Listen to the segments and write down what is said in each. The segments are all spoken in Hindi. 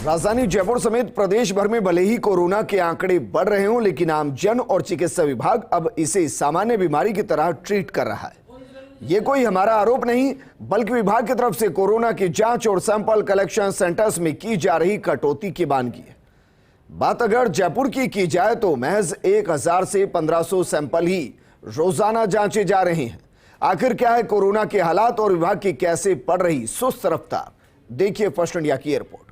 राजधानी जयपुर समेत प्रदेश भर में भले ही कोरोना के आंकड़े बढ़ रहे हों, लेकिन आमजन और चिकित्सा विभाग अब इसे सामान्य बीमारी की तरह ट्रीट कर रहा है। ये कोई हमारा आरोप नहीं, बल्कि विभाग की तरफ से कोरोना की जांच और सैंपल कलेक्शन सेंटर्स में की जा रही कटौती की बानगी है। बात अगर जयपुर की जाए तो महज 1000 से 1500 सैंपल ही रोजाना जांचे जा रहे हैं। आखिर क्या है कोरोना के हालात और विभाग की कैसे बढ़ रही सुस्त रफ्तार, देखिए फर्स्ट इंडिया की रिपोर्ट।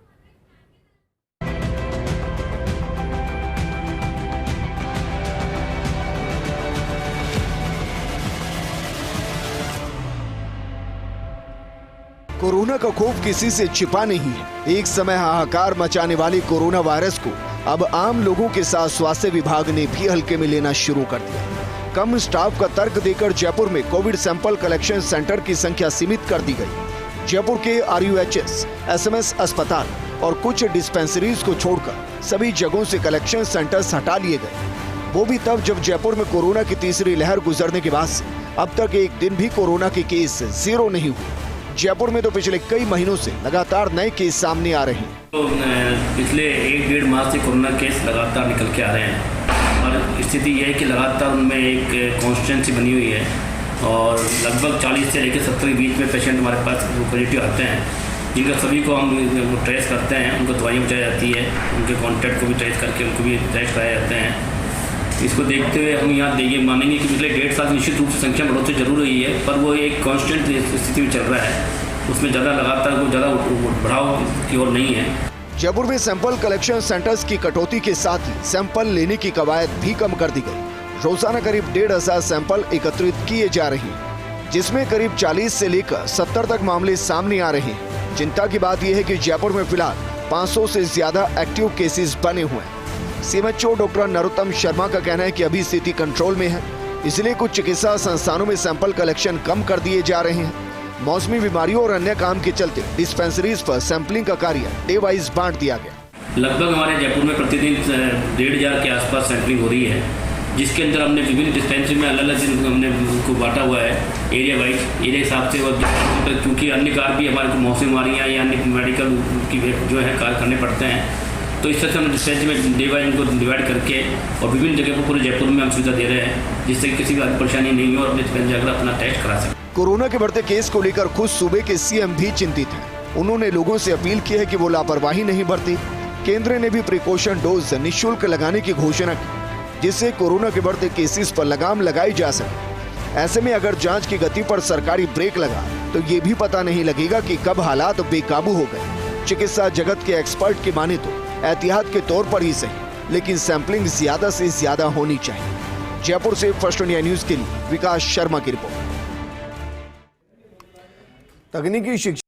कोरोना का खौफ किसी से छिपा नहीं है। एक समय हाहाकार मचाने वाले कोरोना वायरस को अब आम लोगों के साथ स्वास्थ्य विभाग ने भी हल्के में लेना शुरू कर दिया। कम स्टाफ का तर्क देकर जयपुर में कोविड सैंपल कलेक्शन सेंटर की संख्या सीमित कर दी गई। जयपुर के RUHS, SMS अस्पताल और कुछ डिस्पेंसरीज को छोड़कर सभी जगहों से कलेक्शन सेंटर्स हटा लिए गए। वो भी तब जब जयपुर में कोरोना की तीसरी लहर गुजरने के बाद से अब तक एक दिन भी कोरोना के केस जीरो नहीं हुए। जयपुर में तो पिछले कई महीनों से लगातार नए केस सामने आ रहे हैं। तो पिछले 1-1.5 माह से कोरोना केस लगातार निकल के आ रहे हैं और स्थिति यह है कि लगातार उनमें एक कॉन्स्टेंसी बनी हुई है और लगभग 40 से लेकर 70 के बीच में पेशेंट हमारे पास पॉजिटिव आते हैं, जिनका सभी को हम ट्रेस करते हैं। उनको दवाइयाँ पहुँचाई जाती है, उनके कॉन्टैक्ट को भी ट्रेस करके उनको भी टेस्ट कराए जाते हैं। इसको देखते हुए हम यहाँ देखिए मानेंगे कि पिछले 1.5 साल निश्चित रूप से संख्या बढ़ोतरी जरूर हुई है, पर वो एक कांस्टेंट स्थिति में चल रहा है, उसमें ज़्यादा लगातार कोई ज़्यादा बढ़ाव की ओर नहीं है। जयपुर में सैंपल कलेक्शन सेंटर्स की कटौती के साथ ही सैंपल लेने की कवायद भी कम कर दी गई। रोजाना करीब 1500 सैंपल एकत्रित किए जा रहे हैं, जिसमें करीब 40 से लेकर 70 तक मामले सामने आ रहे हैं। चिंता की बात यह है कि जयपुर में फिलहाल 500 से ज्यादा एक्टिव केसेस बने हुए हैं। CMHO डॉक्टर नरोत्तम शर्मा का कहना है कि अभी स्थिति कंट्रोल में है, इसलिए कुछ चिकित्सा संस्थानों में सैंपल कलेक्शन कम कर दिए जा रहे हैं। मौसमी बीमारियों और अन्य काम के चलते डिस्पेंसरीज पर सैंपलिंग का कार्य डे वाइज बांट दिया गया। लगभग हमारे जयपुर में प्रतिदिन 1500 के आसपास सैंपलिंग हो रही है, जिसके अंदर हमने विभिन्न डिस्पेंसरी में अलग अलग हमने उनको बांटा हुआ है एरिया वाइज, एरिया हिसाब से। और क्योंकि अन्य कार्य भी हमारे को मौसमी बीमारियाँ या अन्य मेडिकल की जो है कार्य करने पड़ते हैं, तो इस तरह से हम डिस्पेंसरी में डे वाइज उनको डिवाइड करके और विभिन्न जगह पर पूरे जयपुर में हम सुविधा दे रहे हैं, जिससे किसी भी परेशानी नहीं हो और अपने डिस्पेंसरी जाकर अपना टेस्ट करा सकें। कोरोना के बढ़ते केस को लेकर खुद सूबे के CM भी चिंतित हैं। उन्होंने लोगों से अपील की है कि वो लापरवाही नहीं बरतें। केंद्र ने भी प्रिकॉशन डोज निःशुल्क लगाने की घोषणा की, जिससे कोरोना के बढ़ते केसेस पर लगाम लगाई जा सके। ऐसे में अगर जांच की गति पर सरकारी ब्रेक लगा तो ये भी पता नहीं लगेगा कि कब हालात बेकाबू हो गए। चिकित्सा जगत के एक्सपर्ट की माने तो एहतियात के तौर पर ही सही, लेकिन सैंपलिंग ज्यादा से ज्यादा होनी चाहिए। जयपुर से फर्स्ट इंडिया न्यूज के लिए विकास शर्मा की रिपोर्ट। तकनीकी शिक्षा